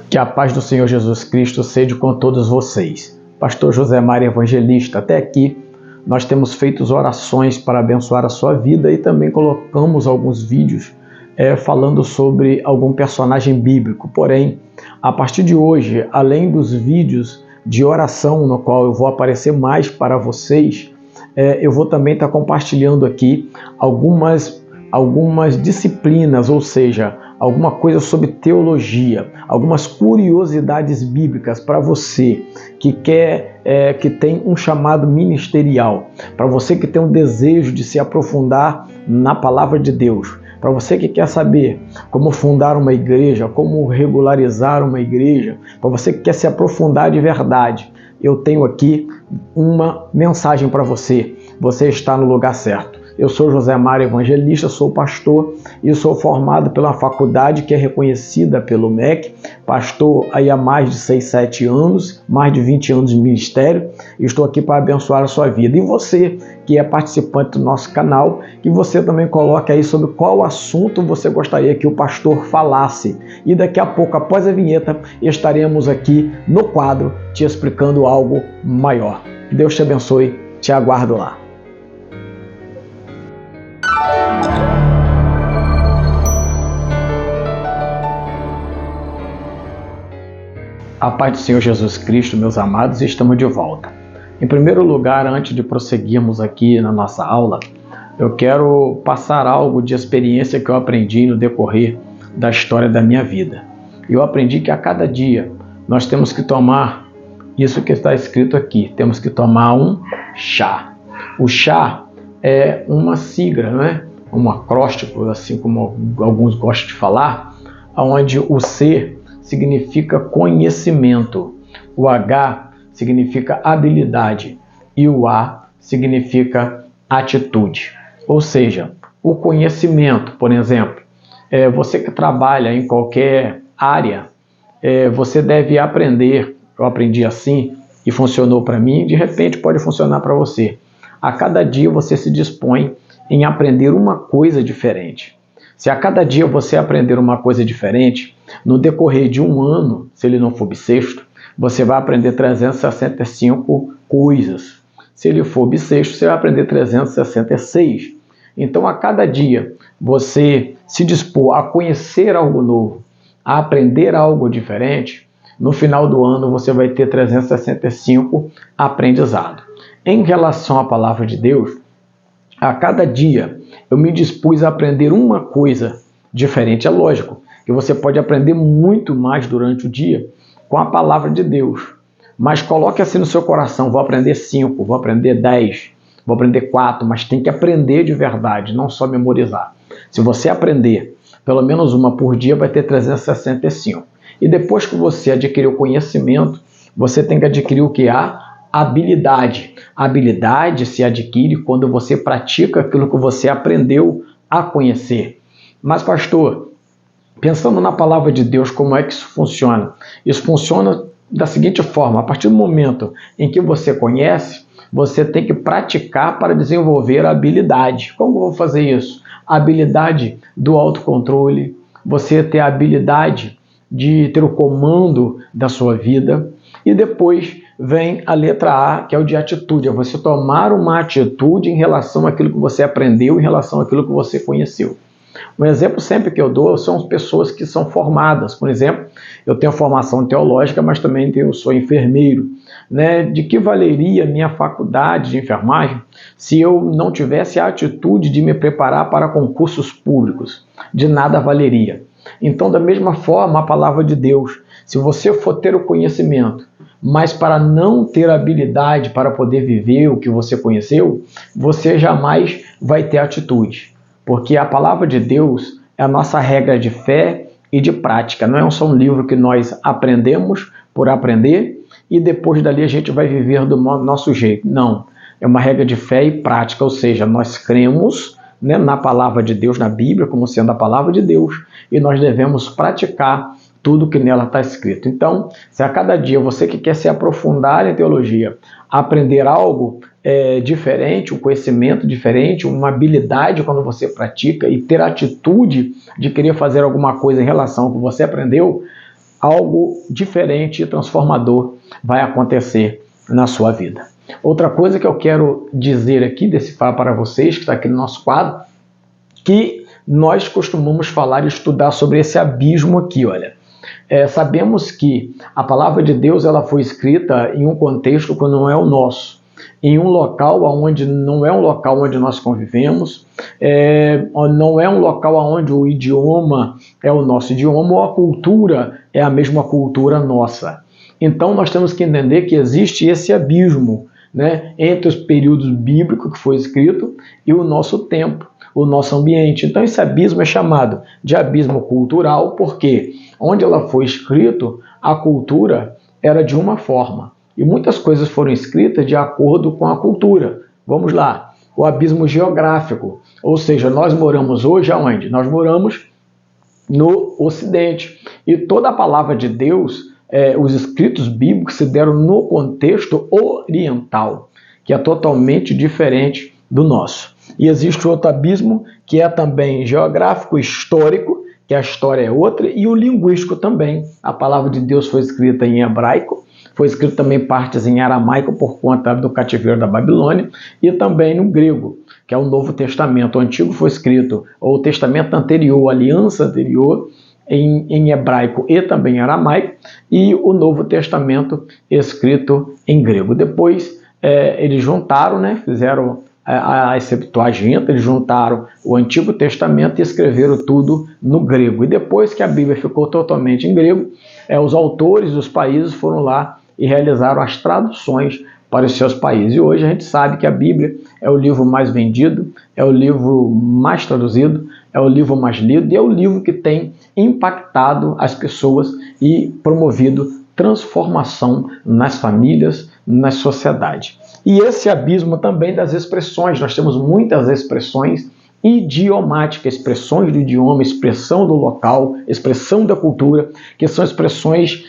Que a paz do Senhor Jesus Cristo seja com todos vocês. Pastor José Mário Evangelista, até aqui nós temos feito orações para abençoar a sua vida e também colocamos alguns vídeos falando sobre algum personagem bíblico. Porém, a partir de hoje, além dos vídeos de oração no qual eu vou aparecer mais para vocês, eu vou também estar compartilhando aqui algumas disciplinas, ou seja, alguma coisa sobre teologia, algumas curiosidades bíblicas para você que que tem um chamado ministerial, para você que tem um desejo de se aprofundar na palavra de Deus, para você que quer saber como fundar uma igreja, como regularizar uma igreja, para você que quer se aprofundar de verdade, eu tenho aqui uma mensagem para você. Você está no lugar certo. Eu sou José Mário Evangelista, sou pastor e sou formado pela faculdade que é reconhecida pelo MEC, pastor aí há mais de 6, 7 anos, mais de 20 anos de ministério, e estou aqui para abençoar a sua vida. E você que é participante do nosso canal, que você também coloque aí sobre qual assunto você gostaria que o pastor falasse. E daqui a pouco, após a vinheta, estaremos aqui no quadro te explicando algo maior. Deus te abençoe, te aguardo lá. A paz do Senhor Jesus Cristo, meus amados, estamos de volta. Em primeiro lugar, antes de prosseguirmos aqui na nossa aula, eu quero passar algo de experiência que eu aprendi no decorrer da história da minha vida. Eu aprendi que a cada dia nós temos que tomar isso que está escrito aqui, temos que tomar um chá. O chá é uma sigla, né? Um acróstico, assim como alguns gostam de falar, onde o C significa conhecimento, o H significa habilidade e o A significa atitude. Ou seja, o conhecimento, por exemplo, você que trabalha em qualquer área, você deve aprender. Eu aprendi assim e funcionou para mim, de repente pode funcionar para você. A cada dia você se dispõe em aprender uma coisa diferente. Se a cada dia você aprender uma coisa diferente, no decorrer de um ano, se ele não for bissexto, você vai aprender 365 coisas. Se ele for bissexto, você vai aprender 366. Então, a cada dia, você se dispor a conhecer algo novo, a aprender algo diferente, no final do ano você vai ter 365 aprendizado. Em relação à palavra de Deus, a cada dia eu me dispus a aprender uma coisa diferente. É lógico que você pode aprender muito mais durante o dia com a palavra de Deus, mas coloque assim no seu coração: vou aprender 5, vou aprender 10, vou aprender 4, mas tem que aprender de verdade, não só memorizar. Se você aprender pelo menos uma por dia, vai ter 365. E depois que você adquirir o conhecimento, você tem que adquirir o que? A habilidade. A habilidade se adquire quando você pratica aquilo que você aprendeu a conhecer. Mas, pastor, pensando na palavra de Deus, como é que isso funciona? Isso funciona da seguinte forma: a partir do momento em que você conhece, você tem que praticar para desenvolver a habilidade. Como eu vou fazer isso? A habilidade do autocontrole, você ter a habilidade de ter o comando da sua vida. E depois vem a letra A, que é o de atitude. É você tomar uma atitude em relação àquilo que você aprendeu, em relação àquilo que você conheceu. Um exemplo sempre que eu dou são as pessoas que são formadas. Por exemplo, eu tenho formação teológica, mas também eu sou enfermeiro. De que valeria minha faculdade de enfermagem se eu não tivesse a atitude de me preparar para concursos públicos? De nada valeria. Então, da mesma forma, a palavra de Deus, se você for ter o conhecimento, mas para não ter habilidade para poder viver o que você conheceu, você jamais vai ter atitude. Porque a palavra de Deus é a nossa regra de fé e de prática. Não é só um livro que nós aprendemos por aprender e depois dali a gente vai viver do nosso jeito. Não, é uma regra de fé e prática, ou seja, nós cremos na palavra de Deus, na Bíblia, como sendo a palavra de Deus, e nós devemos praticar tudo que nela está escrito. Então, se a cada dia você que quer se aprofundar em teologia, aprender algo diferente, um conhecimento diferente, uma habilidade quando você pratica e ter a atitude de querer fazer alguma coisa em relação ao que você aprendeu, algo diferente e transformador vai acontecer na sua vida. Outra coisa que eu quero dizer aqui, decifrar para vocês, que está aqui no nosso quadro, que nós costumamos falar e estudar sobre esse abismo aqui, olha. Sabemos que a palavra de Deus ela foi escrita em um contexto que não é o nosso, em um local onde não é um local onde nós convivemos, não é um local onde o idioma é o nosso idioma ou a cultura é a mesma cultura nossa. Então nós temos que entender que existe esse abismo, né, entre os períodos bíblicos que foi escrito e o nosso tempo, o nosso ambiente. Então esse abismo é chamado de abismo cultural porque onde ela foi escrito, a cultura era de uma forma. E muitas coisas foram escritas de acordo com a cultura. Vamos lá, o abismo geográfico. Ou seja, nós moramos hoje aonde? Nós moramos no Ocidente. E toda a palavra de Deus, os escritos bíblicos se deram no contexto oriental, que é totalmente diferente do nosso. E existe outro abismo que é também geográfico, histórico, que a história é outra, e o linguístico também. A palavra de Deus foi escrita em hebraico, foi escrito também partes em aramaico por conta do cativeiro da Babilônia, e também no grego, que é o Novo Testamento. O Antigo foi escrito, ou o Testamento anterior, a aliança anterior, em hebraico e também em aramaico, e o Novo Testamento escrito em grego. Depois eles juntaram, né, fizeram a Septuaginta, eles juntaram o Antigo Testamento e escreveram tudo no grego. E depois que a Bíblia ficou totalmente em grego, os autores dos países foram lá e realizaram as traduções para os seus países. E hoje a gente sabe que a Bíblia é o livro mais vendido, é o livro mais traduzido, é o livro mais lido e é o livro que tem impactado as pessoas e promovido transformação nas famílias, na sociedade. E esse abismo também das expressões, nós temos muitas expressões idiomáticas, expressões do idioma, expressão do local, expressão da cultura, que são expressões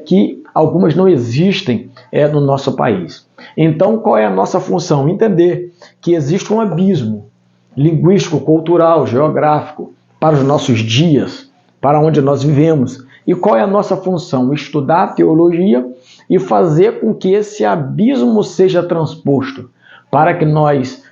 que algumas não existem no nosso país. Então, qual é a nossa função? Entender que existe um abismo linguístico, cultural, geográfico para os nossos dias, para onde nós vivemos. E qual é a nossa função? Estudar a teologia e fazer com que esse abismo seja transposto, para que nós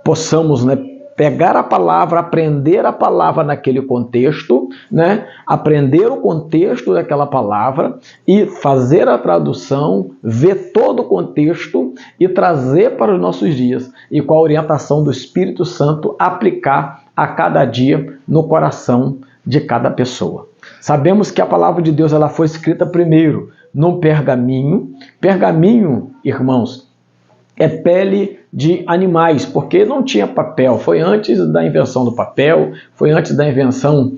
possamos, né, pegar a palavra, aprender a palavra naquele contexto, né, aprender o contexto daquela palavra e fazer a tradução, ver todo o contexto e trazer para os nossos dias e com a orientação do Espírito Santo aplicar a cada dia no coração de cada pessoa. Sabemos que a palavra de Deus ela foi escrita primeiro num pergaminho. Pergaminho, irmãos, é pele de animais, porque não tinha papel. Foi antes da invenção do papel, foi antes da invenção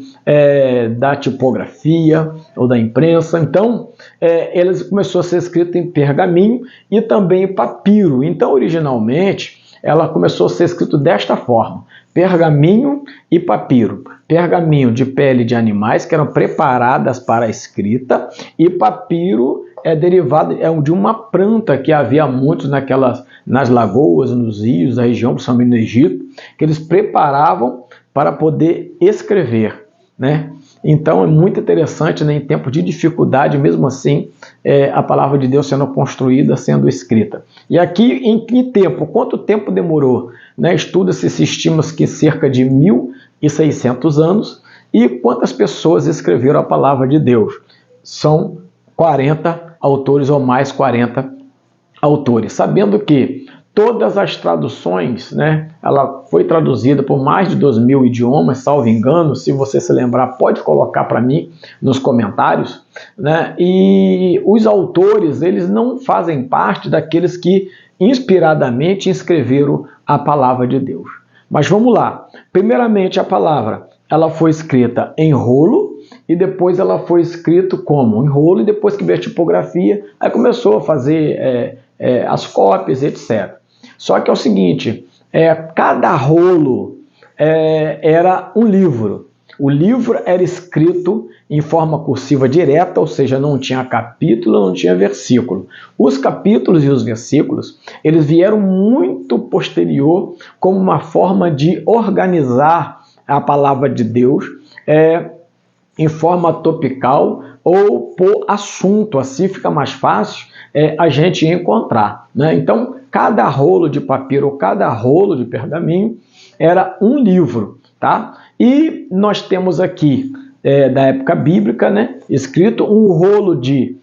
da tipografia ou da imprensa. Então, ele começou a ser escrito em pergaminho e também em papiro. Então, originalmente, ela começou a ser escrito desta forma: pergaminho e papiro. Pergaminho de pele de animais que eram preparadas para a escrita, e papiro é derivado de uma planta que havia muitos nas lagoas, nos rios, da região, principalmente no Egito, que eles preparavam para poder escrever, né? Então é muito interessante, né, em tempo de dificuldade, mesmo assim, a palavra de Deus sendo construída, sendo escrita. E aqui, em que tempo? Quanto tempo demorou? Né? Estuda-se, se estima que cerca de 1.600 anos. E quantas pessoas escreveram a palavra de Deus? São 40 autores ou mais 40 autores. Sabendo que todas as traduções, né, ela foi traduzida por mais de 2.000 idiomas, salvo engano. Se você se lembrar, pode colocar para mim nos comentários, né? E os autores, eles não fazem parte daqueles que inspiradamente escreveram a palavra de Deus. Mas vamos lá. Primeiramente, a palavra ela foi escrita em rolo e depois ela foi escrita como? Em rolo, e depois que veio a tipografia, aí começou a fazer as cópias, etc. Só que é o seguinte, cada rolo era um livro. O livro era escrito em forma cursiva direta, ou seja, não tinha capítulo, não tinha versículo. Os capítulos e os versículos, eles vieram muito posterior como uma forma de organizar a palavra de Deus em forma topical ou por assunto, assim fica mais fácil a gente encontrar, né? Então, cada rolo de papiro ou cada rolo de pergaminho era um livro, tá? E nós temos aqui, da época bíblica, né, escrito um rolo de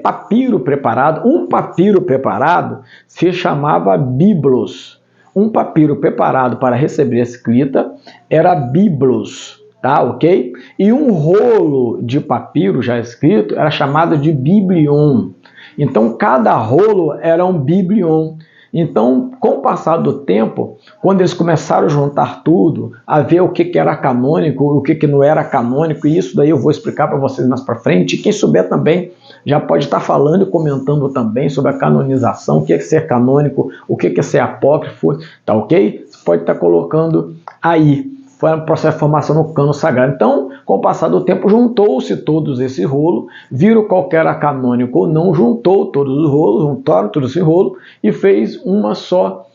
papiro preparado. Um papiro preparado se chamava biblos. Um papiro preparado para receber a escrita era biblos, tá, ok? E um rolo de papiro já escrito era chamado de biblion. Então, cada rolo era um biblion. Então, com o passar do tempo, quando eles começaram a juntar tudo, a ver o que era canônico, o que não era canônico, e isso daí eu vou explicar para vocês mais para frente, e quem souber também já pode estar falando e comentando também sobre a canonização, o que é ser canônico, o que é ser apócrifo, tá ok? Você pode estar colocando aí. Foi um processo de formação no cano sagrado. Então, com o passar do tempo, juntou-se todos esse rolo, viram qual era canônico ou não, juntou todos os rolos, juntaram todo esse rolo e fez uma só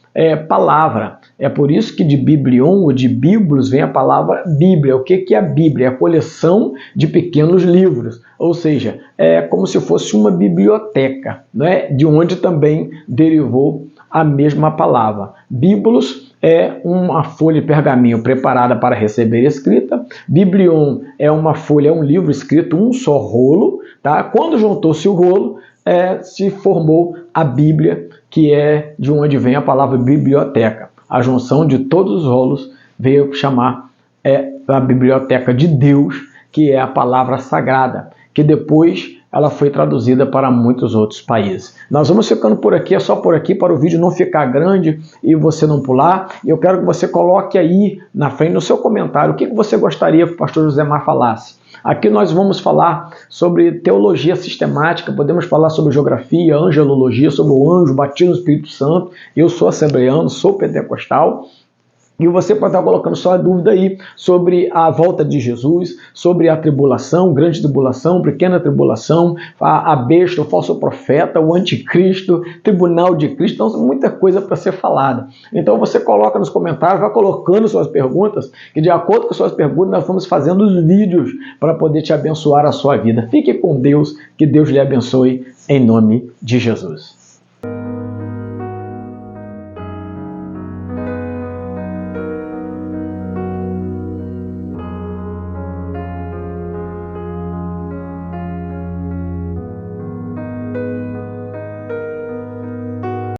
palavra. É por isso que de biblion ou de biblos vem a palavra Bíblia. O que é a Bíblia? É a coleção de pequenos livros, ou seja, é como se fosse uma biblioteca, né? De onde também derivou a mesma palavra. Biblos é uma folha de pergaminho preparada para receber escrita. Biblion é uma folha, é um livro escrito, um só rolo, tá? Quando juntou-se o rolo, se formou a Bíblia, que é de onde vem a palavra biblioteca. A junção de todos os rolos veio chamar a biblioteca de Deus, que é a palavra sagrada, que depois ela foi traduzida para muitos outros países. Nós vamos ficando por aqui, é só por aqui, para o vídeo não ficar grande e você não pular. Eu quero que você coloque aí na frente, no seu comentário, o que você gostaria que o pastor Josemar falasse. Aqui nós vamos falar sobre teologia sistemática, podemos falar sobre geografia, angelologia, sobre o anjo, batismo no Espírito Santo. Eu sou assembleano, sou pentecostal. E você pode estar colocando só a dúvida aí sobre a volta de Jesus, sobre a tribulação, grande tribulação, pequena tribulação, a besta, o falso profeta, o anticristo, tribunal de Cristo. Então, muita coisa para ser falada. Então, você coloca nos comentários, vai colocando suas perguntas, que de acordo com suas perguntas, nós vamos fazendo os vídeos para poder te abençoar a sua vida. Fique com Deus, que Deus lhe abençoe, em nome de Jesus.